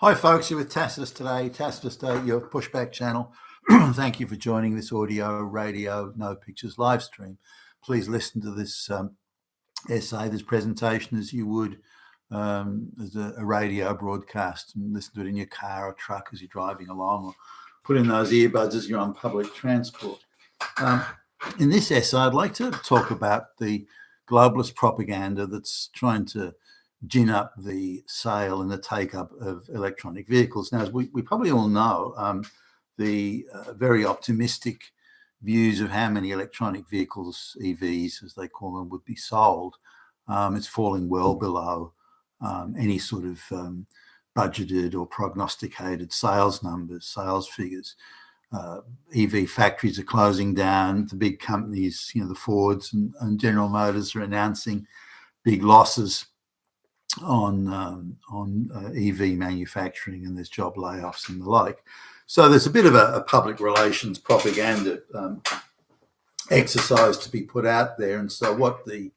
Hi folks, you're with Tacitus today. Tacitus Day, your pushback channel. Thank you for joining this audio, radio, no pictures live stream. Please listen to this essay, this presentation as you would as a radio broadcast, and listen to it in your car or truck as you're driving along, or put in those earbuds as you're on public transport. In this essay, I'd like to talk about the globalist propaganda that's trying to gin up the sale and the take-up of electronic vehicles. Now, as we probably all know, the very optimistic views of how many electronic vehicles, EVs as they call them, would be sold, it's falling well below any sort of budgeted or prognosticated sales numbers, sales figures. EV factories are closing down. The big companies, the Fords and General Motors, are announcing big losses on EV manufacturing, and there's job layoffs and the like. So there's a bit of a public relations propaganda exercise to be put out there. And so what the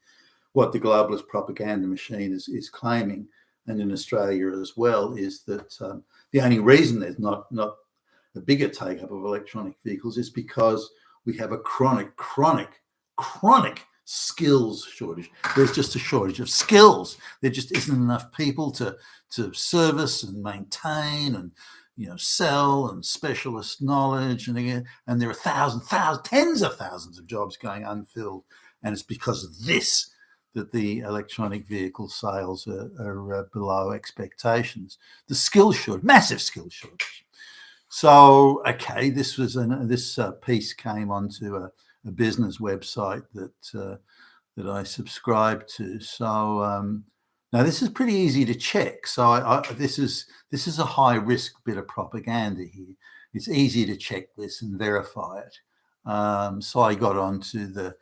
globalist propaganda machine is claiming, and in Australia as well, is that the only reason there's not a bigger take-up of electronic vehicles is because we have a chronic skills shortage. There's just a shortage of skills. There just isn't enough people to service and maintain and sell and specialist knowledge, and there are tens of thousands of jobs going unfilled, and it's because of this that the electronic vehicle sales are below expectations. The skills shortage, massive skills shortage. So, okay, this piece came onto a business website that I subscribe to. So now this is pretty easy to check. So this is a high risk bit of propaganda here. It's easy to check this and verify it. So I got onto the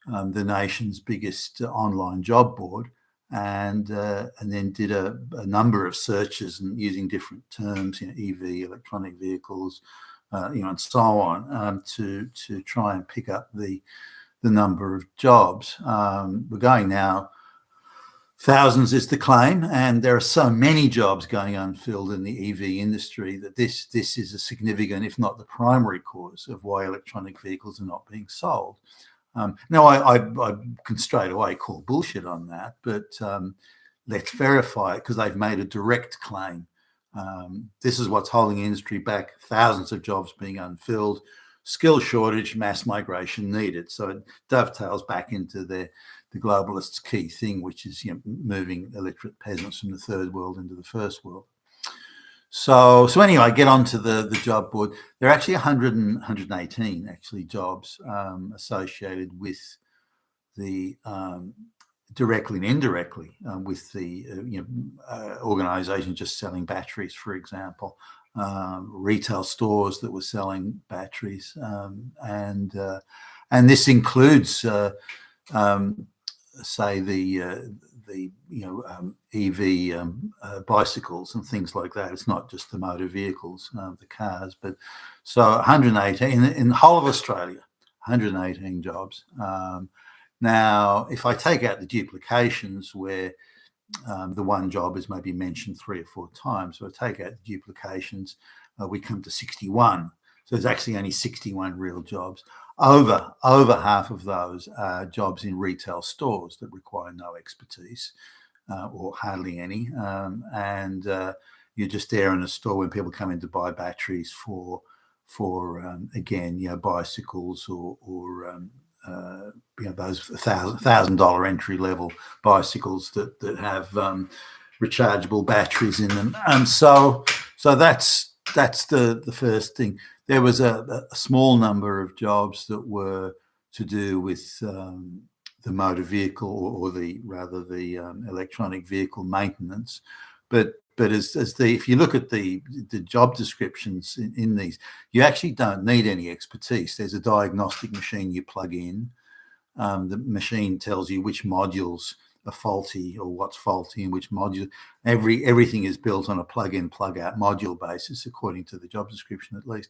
nation's biggest online job board, and then did a number of searches and using different terms, EV, electronic vehicles, and so on, to try and pick up the number of jobs. We're going now, thousands is the claim, and there are so many jobs going unfilled in the EV industry that this is a significant, if not the primary cause of why electronic vehicles are not being sold. Now, I can straight away call bullshit on that, but let's verify it, because they've made a direct claim. This is what's holding the industry back: thousands of jobs being unfilled, skill shortage, mass migration needed. So it dovetails back into the globalists' key thing, which is moving illiterate peasants from the third world into the first world. So anyway, I get onto the job board. There are actually 118 actually jobs associated with the directly and indirectly with the organisation just selling batteries, for example, retail stores that were selling batteries, and this includes say the EV bicycles and things like that. It's not just the motor vehicles, the cars, but so 118 in the whole of Australia, 118 jobs. Now, if I take out the duplications where the one job is maybe mentioned 3 or 4 times, so I take out the duplications, we come to 61. So there's actually only 61 real jobs. Over half of those are jobs in retail stores that require no expertise or hardly any, and you're just there in a store when people come in to buy batteries for again, bicycles or those $1,000 entry level bicycles that have rechargeable batteries in them. And so that's the first thing. There was a small number of jobs that were to do with the motor vehicle or the electronic vehicle maintenance, but if you look at the job descriptions in these, you actually don't need any expertise. There's a diagnostic machine you plug in. The machine tells you which modules are faulty or what's faulty and which module. Everything is built on a plug-in, plug-out module basis, according to the job description at least.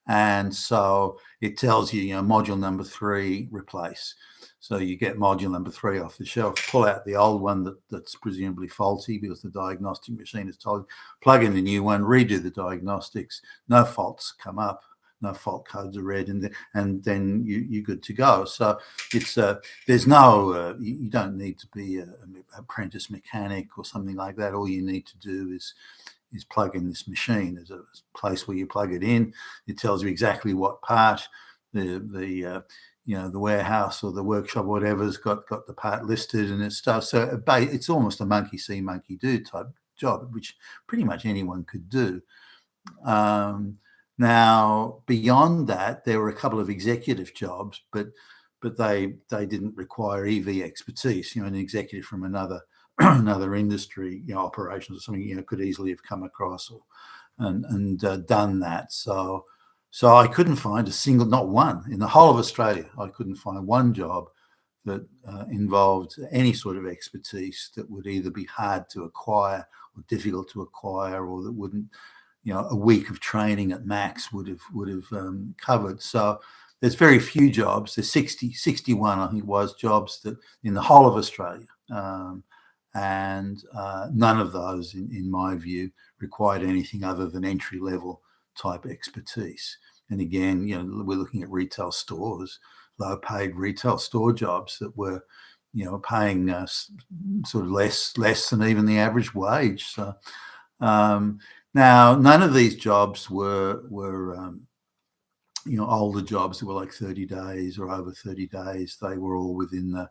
And so it tells you, module number 3, replace. So you get module number 3 off the shelf, pull out the old one that's presumably faulty because the diagnostic machine has told you, plug in the new one, redo the diagnostics, no faults come up, no fault codes are read, and then you're good to go. So it's there's no you don't need to be an apprentice mechanic or something like that. All you need to do is plug in this machine. There's a place where you plug it in. It tells you exactly what part the warehouse or the workshop, or whatever's got the part listed and it stuff. So it's almost a monkey see, monkey do type job, which pretty much anyone could do. Now, beyond that, there were a couple of executive jobs, but they didn't require EV expertise. An executive from another industry, operations or something, could easily have come across and done that. So I couldn't find a single, not one in the whole of Australia. I couldn't find one job that involved any sort of expertise that would either be hard to acquire or difficult to acquire, or that wouldn't, a week of training at max would have covered. So there's very few jobs. There's 61, I think it was, jobs that in the whole of Australia. And none of those, in my view, required anything other than entry-level type expertise. And again, we're looking at retail stores, low-paid retail store jobs that were, paying sort of less than even the average wage. So now, none of these jobs were older jobs that were like 30 days or over 30 days. They were all within the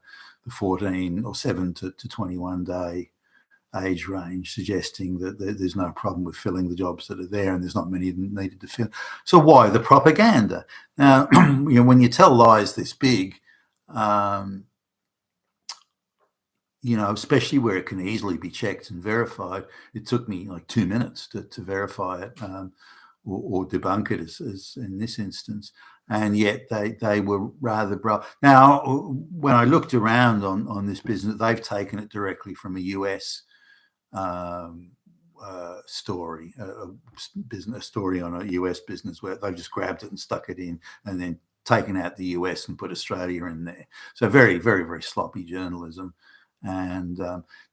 14 or 7 to 21 day age range, suggesting that there's no problem with filling the jobs that are there, and there's not many needed to fill. So why the propaganda? Now, when you tell lies this big, especially where it can easily be checked and verified, it took me like 2 minutes to verify it. Or debunk it as in this instance, and yet they were rather broad. Now, when I looked around on this business, they've taken it directly from a US story, a story on a US business where they've just grabbed it and stuck it in, and then taken out the US and put Australia in there. So very, very, very sloppy journalism. And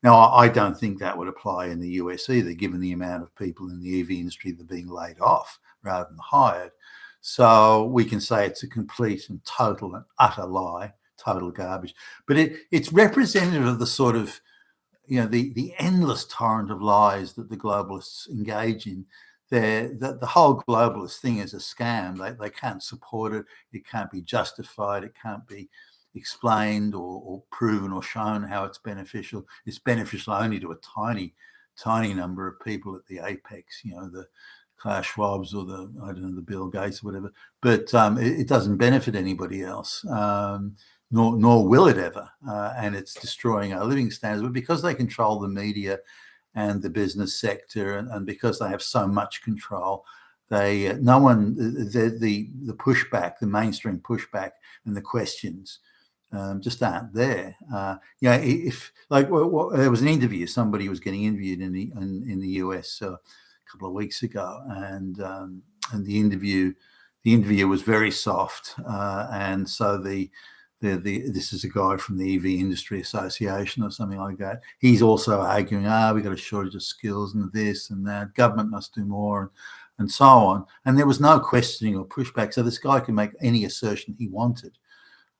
now I don't think that would apply in the US either, given the amount of people in the EV industry that are being laid off rather than hired. So we can say it's a complete and total and utter lie, total garbage. But it's representative of the sort of, the endless torrent of lies that the globalists engage in. The whole globalist thing is a scam. They can't support it. It can't be justified. It can't be explained or proven or shown how it's beneficial. It's beneficial only to a tiny number of people at the apex, the Klaus Schwabs or the Bill Gates or whatever. But it doesn't benefit anybody else, nor will it ever. And it's destroying our living standards. But because they control the media and the business sector, and because they have so much control, the pushback, the mainstream pushback, and the questions just aren't there. If there was an interview, somebody was getting interviewed in the US a couple of weeks ago, and the interview was very soft, and so this is a guy from the EV Industry Association or something like that. He's also arguing, we've got a shortage of skills and this and that. Government must do more, and so on. And there was no questioning or pushback. So this guy could make any assertion he wanted.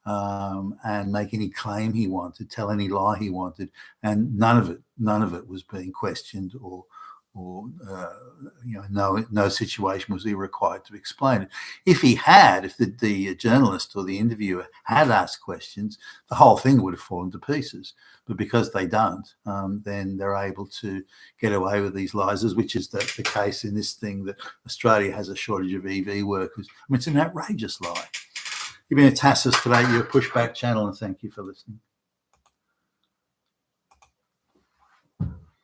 And make any claim he wanted, tell any lie he wanted, and none of it was being questioned, or no situation was he required to explain it. If the journalist or the interviewer had asked questions, the whole thing would have fallen to pieces. But because they don't, then they're able to get away with these lies, which is the case in this thing, that Australia has a shortage of EV workers. I mean, it's an outrageous lie. You've been a Tassus today, your Pushback channel, and thank you for listening.